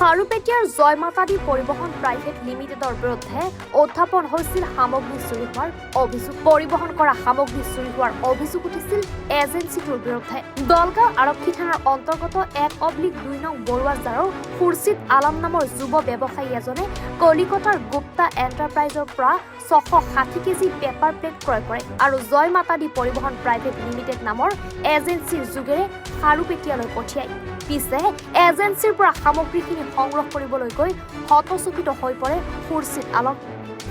খাৰুপেটীয়াৰ জয়মাতাদী পৰিবহণ প্ৰাইভেট লিমিটেডৰ বিৰুদ্ধে উত্থাপন হৈছিল সামগ্ৰী চুৰি হোৱাৰ অভিযোগ। পৰিবহণ কৰা সামগ্ৰী চুৰি হোৱাৰ অভিযোগ উঠিছিল এজেন্সিটোৰ বিৰুদ্ধে। দলগাঁও আৰক্ষী থানাৰ অন্তৰ্গত 1/2 নং বৰুৱাজাৰৰ খুৰছিদ আলম নামৰ যুৱ ব্যৱসায়ী এজনে কলিকতাৰ গুপ্তা এণ্টাৰপ্ৰাইজৰ পৰা 660 কেজি পেপাৰ প্লেট ক্ৰয় কৰে আৰু জয়মাতাদী পৰিবহণ প্ৰাইভেট লিমিটেড নামৰ এজেন্সিৰ যোগেৰে খাৰুপেটীয়ালৈ পঠিয়ায়। পিছে এজেন্সিৰ পৰা সামগ্ৰীখিনি সংগ্ৰহ কৰিবলৈ গৈ হতচকিত হৈ পৰে খুৰছিদ আলম।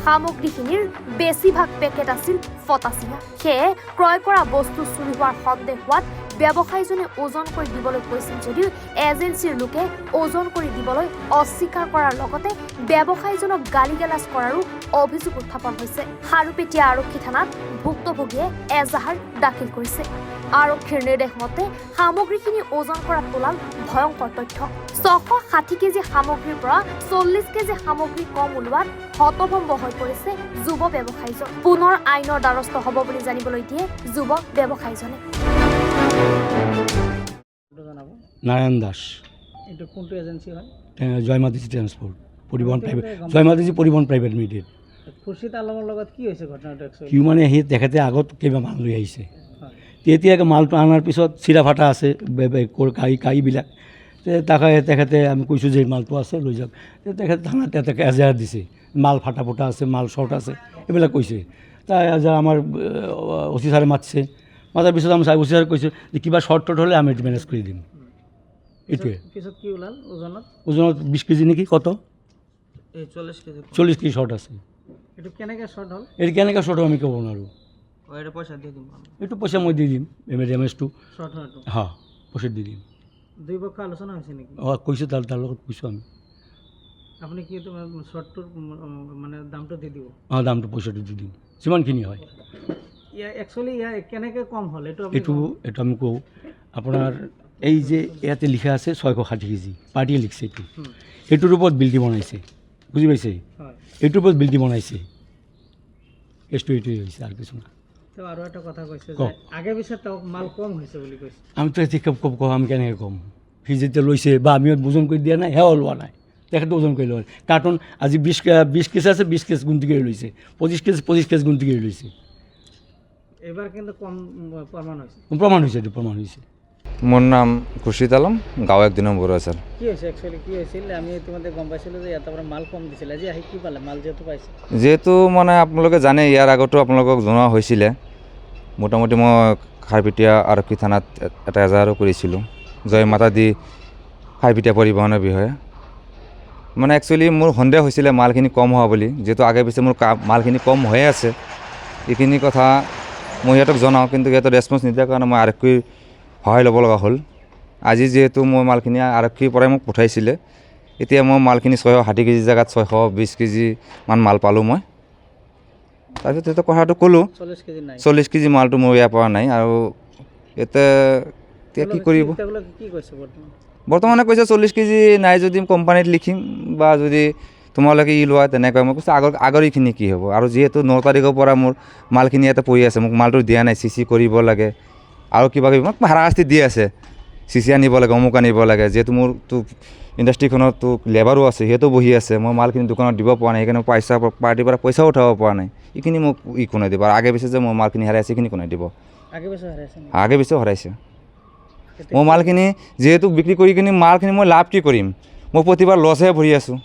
সামগ্ৰীখিনিৰ বেছিভাগ পেকেট আছিল ফটাচিঙা। সেয়ে ক্ৰয় কৰা বস্তু চুৰি হোৱাৰ সন্দেহ হোৱাত ব্যৱসায়ীজনে ওজন কৰি দিবলৈ কৈছিল যদিও এজেন্সিৰ লোকে ওজন কৰি দিবলৈ অস্বীকাৰ কৰাৰ লগতে ব্যৱসায়ীজনক গালি-গালাজ কৰাৰো অভিযোগ উত্থাপন হৈছে। খাৰুপেটীয়া আৰক্ষী থানাত ভুক্তভোগীয়ে এজাহাৰ দাখিল কৰিছে। আৰক্ষীৰ নিৰ্দেশ মতে সামগ্ৰীখিনি ওজন কৰা তোলাল ভয়ংকৰ তথ্য। 660 কেজি সামগ্ৰীৰ পৰা 40 কেজি সামগ্ৰী কম ওলোৱাত হতভম্ব হৈ পৰিছে যুৱ ব্যৱসায়ীজন। পুনৰ আইনৰ দ্বাৰস্থ হ'ব বুলি জানিবলৈ দিয়ে যুৱ ব্যৱসায়ীজনে। নাৰায়ণ দাস, এটা কোনটো এজেন্সি হয়? জয়মাতাজি ট্ৰান্সপোৰ্ট পৰিবহন প্ৰাইভেট, জয়মাতাজি পৰিবহন প্ৰাইভেট লিমিটেড। খুৰছিদ আলমৰ লগত কি হৈছে ঘটনাটো একচুৱেলি? কি মানে সেই তেখেতে আগত কিবা মাল লৈ আহিছে, তেতিয়া মালটো অনাৰ পিছত চিৰা ফাটা আছে কাঁইবিলাক। তেখেতে আমি কৈছোঁ যে মালটো আছে লৈ যাওক। তেখেতে থানাত এজাহাৰ দিছে, মাল ফাটা ফুটা আছে, মাল শ্বৰ্ট আছে, এইবিলাক কৈছে। তাই আমাৰ অচি ছাৰে মাতিছে, মাতাৰ পিছত আমি অচি ছাৰে কৈছোঁ যে কিবা শ্বৰ্ট টৰ্ট হ'লে আমি মেনেজ কৰি দিম। এইটোৱে। পিছত কি ওলাল ওজনত? 20 কেজি নেকি, কত 40 কেজি। 40 কেজি শ্বৰ্ট আছে। এইটো কেনেকৈ শ্বৰ্ট হ'ল? এইটো কেনেকৈ শ্বৰ্ট হ'ব আমি ক'ব নোৱাৰোঁ। এইটো পইচা দি দিম। এইটো পইচা মই দি দিম, ডেমেজটো। শ্বৰ্ট হয়তো হা, পইচা দি দিম। দুই পক্ষ আলোচনা হৈছে নেকি? কৈছোঁ তাৰ লগত কৈছোঁ আমি। আপুনি কি শ্বৰ্টটোৰ মানে দামটো দি দিব? দামটো পইচাটো দি দিম যিমানখিনি হয়। একচুৱেলি কেনেকৈ কম হ'ল এইটো এইটো আমি কওঁ। আপোনাৰ এই যে ইয়াতে লিখা আছে 660 কেজি, পাৰ্টিয়ে লিখিছে এইটো। এইটোৰ ওপৰত বিলটি বনাইছে, বুজি পাইছে? এইটোৰ ওপৰত বিলটি বনাইছে। কেছটো এইটোৱে হৈছে আৰু কিছু নাই। আৰু এটা কথা কৈছে যে আগে পিছত তেওঁক মাল কম হৈছে বুলি কৈছে। আমিতো এতিয়া কওঁ, আমি কেনেকৈ ক'ম? সি যেতিয়া লৈছে বা আমি ওজন কৰি দিয়া নাই, সেয়াও লোৱা নাই। তেখেতে ওজন কৰি লয়। কাৰ্টন আজি 20 কেজি আছে, 20 কেজি গুণটি কৰি লৈছে। 25 কেজি গুণটি কৰি লৈছে। এইবাৰ কিন্তু কম প্ৰমাণ হৈছে। এইটো প্ৰমাণ হৈছে। মোৰ নাম খুৰছিদ আলম, গাঁও 1 নং বৰুৱাজাৰ। কি হৈছে একচুৱেলি কি হৈছিল? আমি ইতিমধ্যে গম পাইছিলোঁ যে ইয়াৰ পৰা মাল কম দিছিলে। আজি আহি কি পালে? মাল যিহেতু পাইছে, যিহেতু মানে আপোনালোকে জানে, ইয়াৰ আগতো আপোনালোকক জনোৱা হৈছিলে। মোটামুটি মই খাৰুপেটীয়া আৰক্ষী থানাত এটা এজাহাৰো কৰিছিলোঁ জয়মাতাদী খাৰুপেটীয়া পৰিবহণৰ বিষয়ে। মানে একচুৱেলি মোৰ সন্দেহ হৈছিলে মালখিনি কম হোৱা বুলি। যিহেতু আগে পিছে মোৰ মালখিনি কম হৈয়ে আছে, এইখিনি কথা মই সিহঁতক জনাওঁ, কিন্তু সিহঁতৰ ৰেছপন্স নিদিয়াৰ কাৰণে মই আৰক্ষীৰ সহায় ল'ব লগা হ'ল। আজি যিহেতু মই মালখিনি আৰক্ষীৰ পৰাই মোক পঠাইছিলে, এতিয়া মই মালখিনি 660 কেজি জেগাত 620 কেজিমান মাল পালোঁ মই। তাৰপিছত সেইটো কথাটো ক'লোঁ, 40 কেজি মালটো মোৰ ইয়াৰ পৰা নাই। আৰু এতিয়া কি কৰিব? বৰ্তমানে কৈছে 40 কেজি নাই যদি কোম্পানীত লিখিম, বা যদি তোমালোকে লোৱা তেনেকৈ। মই কৈছোঁ আগৰ এইখিনি কি হ'ব? আৰু যিহেতু 9 তাৰিখৰ পৰা মোৰ মালখিনি ইয়াতে পৰি আছে, মোক মালটো দিয়া নাই। CC কৰিব লাগে আৰু কিবা কিবি মোক হাৰাশাস্তি দি আছে। CC আনিব লাগে, অমুক আনিব লাগে। যিহেতু মোৰতো ইণ্ডাষ্ট্ৰিখনতো লেবাৰো আছে, সিহঁতেও বহি আছে। মই মালখিনি দোকানত দিব পৰা নাই, সেইকাৰণে পাৰ্টিৰ পৰা পইচাও উঠাব পৰা নাই। এইখিনি মোক কোনে দিব? আৰু আগে পিছে যে মই মালখিনি হেৰাইছে, এইখিনি কোনে দিব? আগে পিছেও হেৰাইছে। মই মালখিনি যিহেতু বিক্ৰী কৰি কিনি মালখিনি মই লাভ কি কৰিম? মই প্ৰতিবাৰ লছহে ভৰি আছোঁ।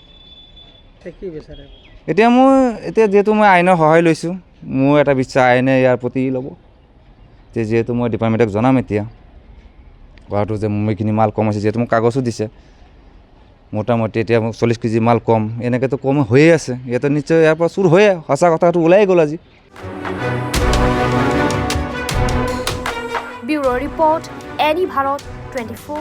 এতিয়া যিহেতু মই আইনৰ সহায় লৈছোঁ, মোৰ এটা বিশ্বাস আইনে ইয়াৰ প্ৰতি ল'ব। যিহেতু মই ডিপাৰ্টমেণ্টক জনাম এতিয়া কথাটো যে মোৰ এইখিনি মাল কম আছে, যিহেতু মোক কাগজো দিছে। মোটামুটি এতিয়া মোক 40 কেজি মাল কম, এনেকৈতো কম হৈয়ে আছে। ইয়াতে নিশ্চয় ইয়াৰ পৰা চুৰ হয়ে, সঁচা কথাটো ওলাই গ'ল আজি। Bureau report, any Bharat 24।